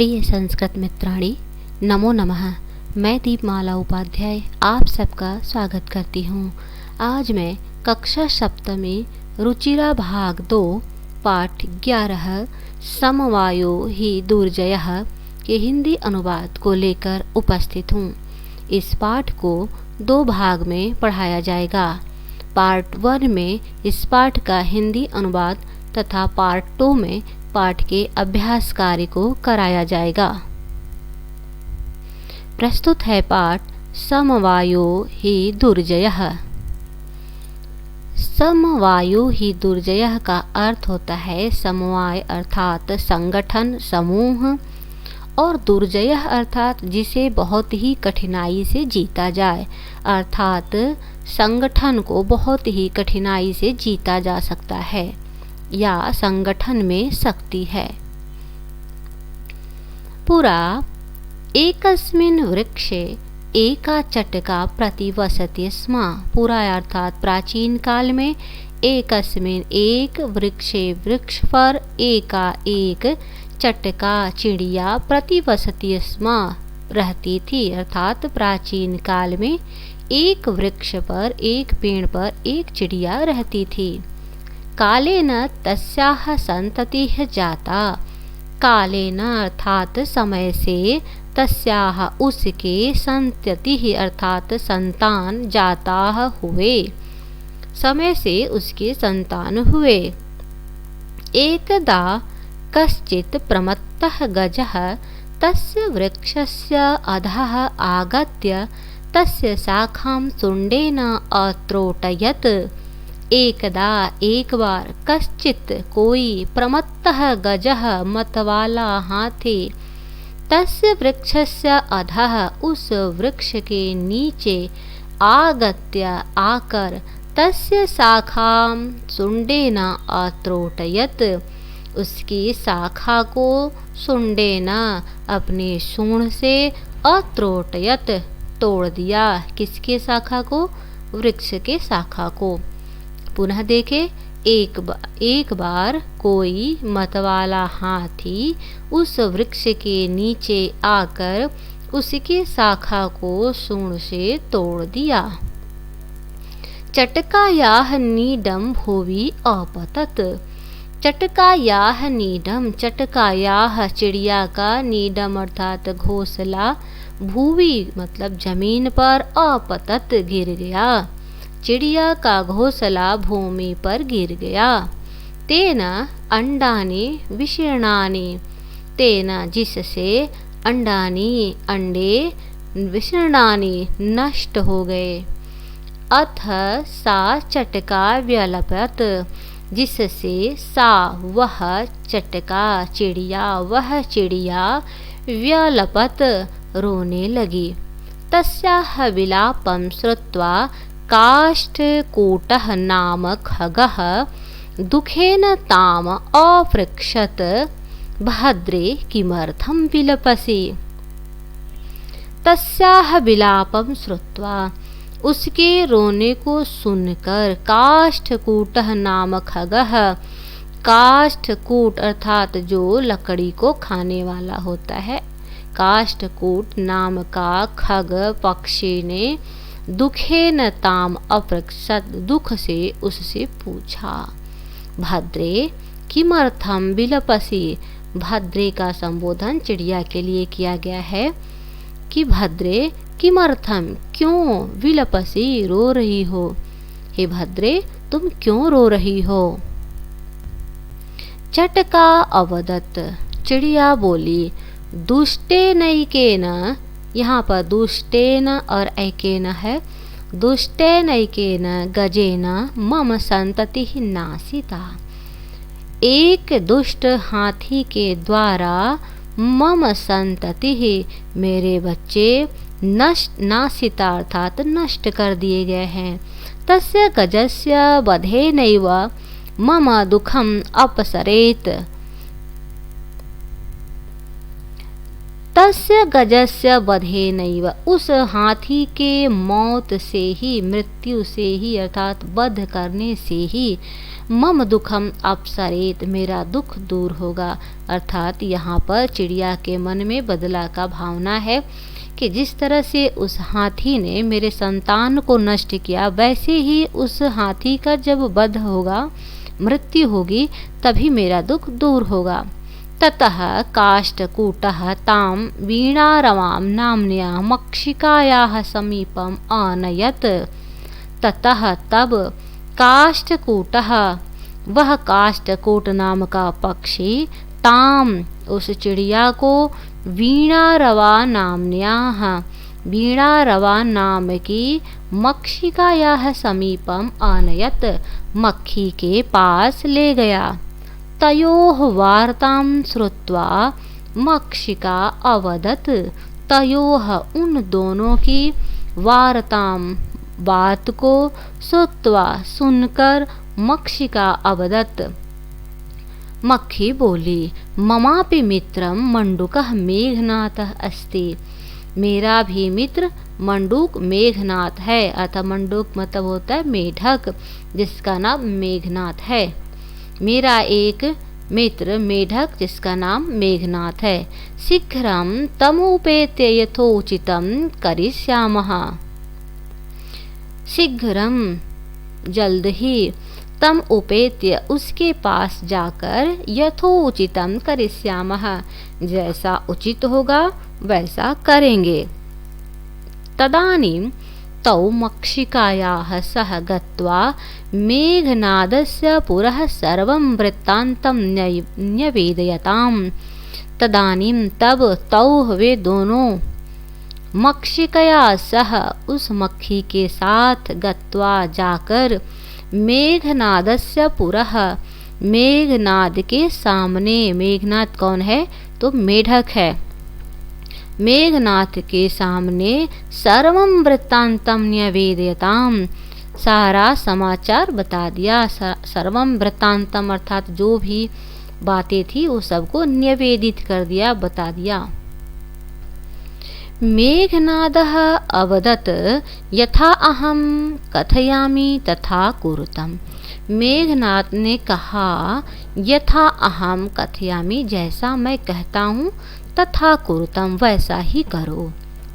प्रिय संस्कृत मित्राणि, नमो नमः। मैं दीपमाला उपाध्याय आप सबका स्वागत करती हूँ। आज मैं कक्षा सप्तमी रुचिरा भाग 2 पाठ 11 समवायो ही दुर्जयः के हिंदी अनुवाद को लेकर उपस्थित हूँ। इस पाठ को 2 भाग में पढ़ाया जाएगा। पार्ट 1 में इस पाठ का हिंदी अनुवाद तथा पार्ट 2 में पाठ के अभ्यास कार्य को कराया जाएगा। प्रस्तुत है पाठ समवायो ही दुर्जयः। समवायो ही दुर्जयः का अर्थ होता है समवाय अर्थात संगठन समूह, और दुर्जयः अर्थात जिसे बहुत ही कठिनाई से जीता जाए, अर्थात संगठन को बहुत ही कठिनाई से जीता जा सकता है या संगठन में शक्ति है। पुरा एकस्मिन् वृक्षे एका चटका प्रतिवसति स्म। पुरा अर्थात प्राचीन काल में, एकस्मिन् एक वृक्षे वृक्ष पर एका एक चटका चिड़िया प्रतिवसति स्म रहती थी, अर्थात प्राचीन काल में एक वृक्ष पर एक पेड़ पर एक चिड़िया रहती थी। कालेन तस्याः संततिः जाता। कालेन अर्थात समय से, तस्याः उसके, संततिः अर्थात संतान, जाताः हुए, समय से उसके संतान हुए। एकदा कश्चित् प्रमत्तः गजः तस्य वृक्षस्य अधः आगत्य तस्य शाखां शुण्डेन अत्रोटयत्। एकदा एक बार, कश्चित् कोई, प्रमत्तः गजः मतवाला हाथी, तस्य वृक्षस्य अधः उस वृक्ष के नीचे, आगत्य आकर, तस्य शाखां शुण्डेन अत्रोटयत् उसकी शाखा को, शुण्डेन अपने सूंड से, अत्रोटयत् तोड़ दिया। किसके शाखा को? वृक्ष के शाखा को। पुनः देखें, एक बार कोई मतवाला हाथी उस वृक्ष के नीचे आकर उसके शाखा को सूंड से तोड़ दिया। चटकायाः नीडं भुवि अपतत्। चटकायाः नीडम, चटकायाः चिड़िया का, नीडम अर्थात घोंसला, भुवि मतलब जमीन पर, अपतत् गिर गया, चिड़िया का घोंसला भूमि पर गिर गया। तेन अंडानि विशीर्णानि, तेन जिससे, अंडानि अंडे, विशीर्णानि नष्ट हो गए। अथ सा चटका व्यलपत, जिससे, सा वह चटका चिड़िया, वह चिड़िया, व्यलपत रोने लगी। तस्याः विलापं श्रुत्वा काष्ठकूटः नाम खगः दुखेन ताम अपृच्छत्। भद्रे किमर्थं विलपसि? तस्याः विलापं श्रुत्वा, उसके रोने को सुनकर, काष्ठकूटः नाम खगः, काष्ठकूट अर्थात जो लकड़ी को खाने वाला होता है, काष्ठकूट नाम का खग पक्षी ने, दुखेन ताम अपृच्छत् दुख से उससे पूछा। भद्रे किमर्थं विलपसि? भद्रे का संबोधन चिड़िया के लिए किया गया है कि भद्रे किमर्थम क्यों, विलपसि रो रही हो, हे भद्रे तुम क्यों रो रही हो? चटका अवदत्, चिड़िया बोली, दुष्टेनैकेन, यहाँ पर दुष्टेन और ऐकेन है, दुष्टेनैकेन गजेन मम संततिः नाशिता। एक दुष्ट हाथी के द्वारा, मम संततिः मेरे बच्चे, नाशिता अर्थात नष्ट कर दिए गए हैं। तस्य गजस्य वधेनैव मम दुःखम् अपसरेत्। तस्य गजस्य वधेनैव, उस हाथी के मौत से ही, मृत्यु से ही अर्थात वध करने से ही, मम दुखम अपसरेत, मेरा दुख दूर होगा। अर्थात यहाँ पर चिड़िया के मन में बदला का भावना है कि जिस तरह से उस हाथी ने मेरे संतान को नष्ट किया, वैसे ही उस हाथी का जब वध होगा, मृत्यु होगी, तभी मेरा दुख दूर होगा। ततः काष्ठकूटः तां वीणारवां नाम्न्या मक्षिकायाः समीपम् आनयत्। ततः तब काष्ठकूटः, वह काष्ठकूट नाम का पक्षी, ताम उस चिड़िया को, वीणारवा नाम्न्याः वीणारवा नाम की मक्षिकायाः समीपम आनयत्, मक्खी के पास ले गया। तयोः वार्तां श्रुत्वा मक्षिका अवदत्, तयोः उन दोनों की, वार्तां बात को, श्रुत्वा सुनकर, मक्षिका अवदत् मक्खी बोली, ममापि मित्रं मंडूकः मेघनाथः अस्ति, मेरा भी मित्र मंडूक मेघनाथ है। अतः मंडूक मतलब होता है मेढक, जिसका नाम मेघनाथ है। मेरा एक मित्र मेढक जिसका नाम मेघनाथ है। शीघ्रं तमुपेत्य यथोचितं करिष्यामः, शीघ्रं जल्द ही, तम उपेत्य उसके पास जाकर, यथोचितं करिष्यामः जैसा उचित होगा वैसा करेंगे। तदानीं तौ मक्षिकायाः सह गत्वा मेघनादस्य पुरः सर्वं वृत्तान्तं न्यवेदयताम्। तदानीं तब तौ वे दोनों मक्षिकया सह उस मक्खी के साथ गत्वा जाकर मेघनादस्य पुरः मेघनाद के सामने, मेघनाद कौन है तो मेढक है, मेघनाथ के सामने सर्वं वृत्तांतम न्यवेदयताम, सारा समाचार बता दिया। सर्वं वृत्तांतम अर्थात जो भी बातें थी वो सबको निवेदित कर दिया, बता दिया। मेघनादः अवदत् यथा अहं कथयामि तथा कुरुतम्। मेघनाद ने कहा यथा अहं कथयामि, जैसा मैं कहता हूँ, तथा कुरुतम वैसा ही करो।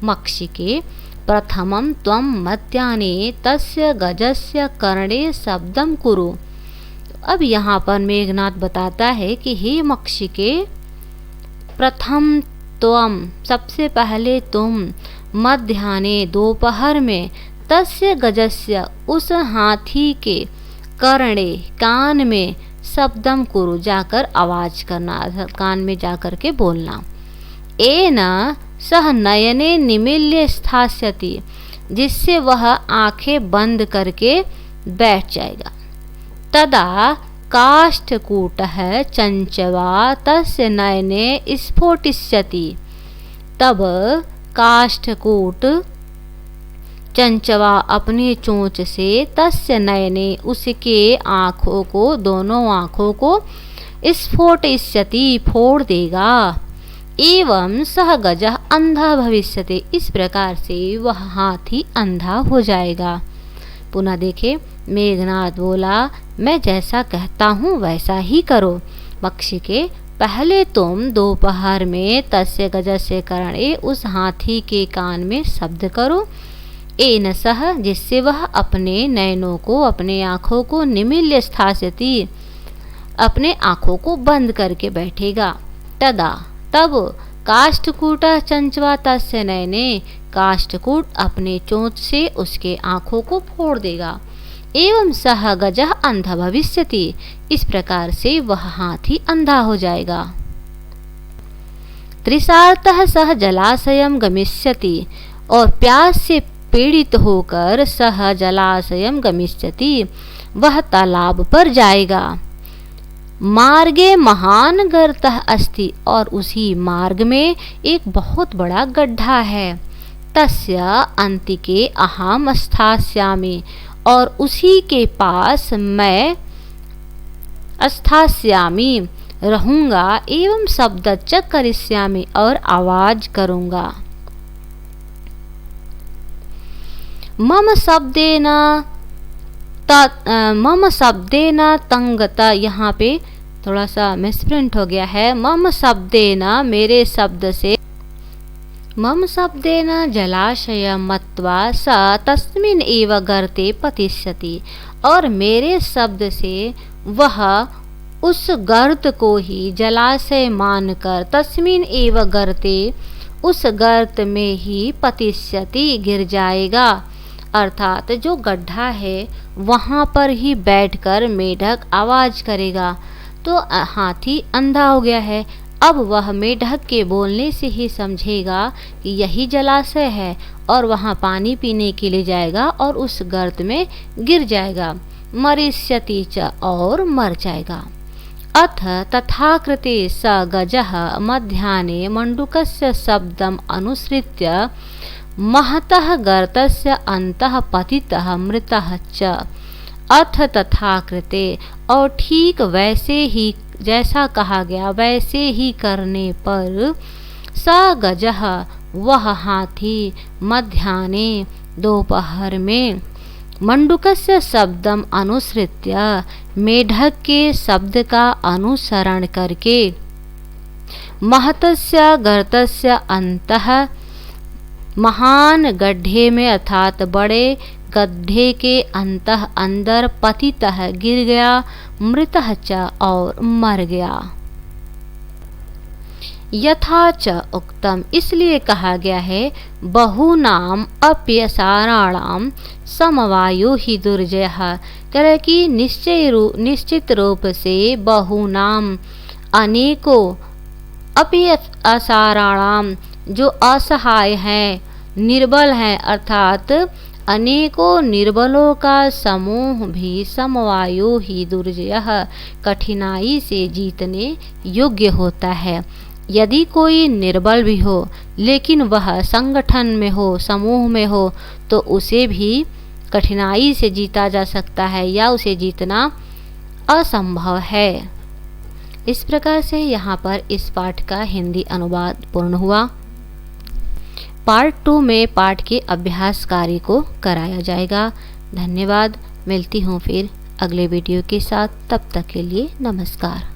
मक्षिके प्रथमं त्वं मध्याह्ने तस्य गजस्य कर्णे शब्दं कुरु। अब यहाँ पर मेघनाद बताता है कि हे मक्षिके, प्रथम त्वम सबसे पहले तुम, मध्याह्ने दोपहर में, तस्य गजस्य उस हाथी के, कर्णे कान में, शब्दम कुरु जाकर आवाज करना, कान में जाकर के बोलना। एन सह नयने निमील्य स्थास्यति, जिससे वह आंखें बंद करके बैठ जाएगा। तदा काष्ठकूटः चंचवा तस्य नयने स्फोटिष्यति, तब काष्ठकूट चंचवा अपनी चोंच से तस्य नयने उसके आँखों को, दोनों आँखों को, स्फोटिष्यति फोड़ देगा। एवं सह गजः अंधा भविष्यति, इस प्रकार से वह हाथी अंधा हो जाएगा। पुनः देखे, मेघनाद बोला मैं जैसा कहता हूँ वैसा ही करो। मक्षिके पहले तुम दोपहर में तस्य गजस्य कर्णे उस हाथी के कान में शब्द करो। एन सह जिससे वह अपने नयनों को, अपने आँखों को, निमील्य स्थास्यति अपने आँखों को बंद करके बैठेगा। तदा तब काष्ठकूट चंचवा तस्य नयने, काष्ठकूट अपने चोंच से उसके आँखों को फोड़ देगा। एवं सह गजः अंधा भविष्यति, इस प्रकार से वह हाथी अंधा हो जाएगा। तृषार्तः सह जलाशयं गमिष्यति, और प्यास से पीड़ित होकर सह जलाशयं गमिष्यति, वह तालाब पर जाएगा। मार्गे महान गर्तः अस्ति, और उसी मार्ग में एक बहुत बड़ा गड्ढा है। तस्य अंतिके अहम स्थास्यामि, और उसी के पास मैं स्थास्यामि रहूँगा एवं शब्दच्च करिष्यामि और आवाज करूँगा। मम शब्देन तंगता, यहाँ पे थोड़ा सा मिसप्रिंट हो गया है। मम शब्देन मेरे शब्द से, मम शब्देन जलाशय मत्वा स तस्मिन् एव गर्ते पतिष्यति, और मेरे शब्द से वह उस गर्त को ही जलाशय मानकर तस्मिन् एव गर्ते, उस गर्त में ही पतिष्यति गिर जाएगा, अर्थात जो गड्ढा है वहाँ पर ही बैठकर मेढक आवाज करेगा। तो हाथी अंधा हो गया है, अब वह मेढक के बोलने से ही समझेगा कि यही जलाशय है और वहाँ पानी पीने के लिए जाएगा और उस गर्त में गिर जाएगा। मरिष्यति च, और मर जाएगा। अथ तथाकृते स गजः मध्याह्ने मंडूकस्य शब्दम् अनुसृत्य महतः गर्तस्य अन्तः पतितः मृतः च। अथ तथाकृते, और ठीक वैसे ही जैसा कहा गया वैसे ही करने पर, स गजः वह हाथी, मध्याह्ने दोपहर में, मंडूकस्य शब्दम अनुसृत्य मेढक के शब्द का अनुसरण करके, महतस्य गर्तस्य अन्तः महान गड्ढे में अर्थात बड़े गड्ढे के अंतः अंदर, पतितः गिर गया, मृतः च और मर गया। यथा च उक्तम, इसलिए कहा गया है, बहुनाम अप्यसाराणाम समवायो ही दुर्जयः, कह कि निश्चित रूप से बहुनाम अनेकों, अप्यसाराणाम जो असहाय हैं, निर्बल हैं, अर्थात अनेकों निर्बलों का समूह भी समवायो ही दुर्जयः कठिनाई से जीतने योग्य होता है। यदि कोई निर्बल भी हो लेकिन वह संगठन में हो, समूह में हो, तो उसे भी कठिनाई से जीता जा सकता है या उसे जीतना असंभव है। इस प्रकार से यहाँ पर इस पाठ का हिंदी अनुवाद पूर्ण हुआ। पार्ट 2 में पाठ के अभ्यास कार्य को कराया जाएगा। धन्यवाद। मिलती हूँ फिर अगले वीडियो के साथ, तब तक के लिए नमस्कार।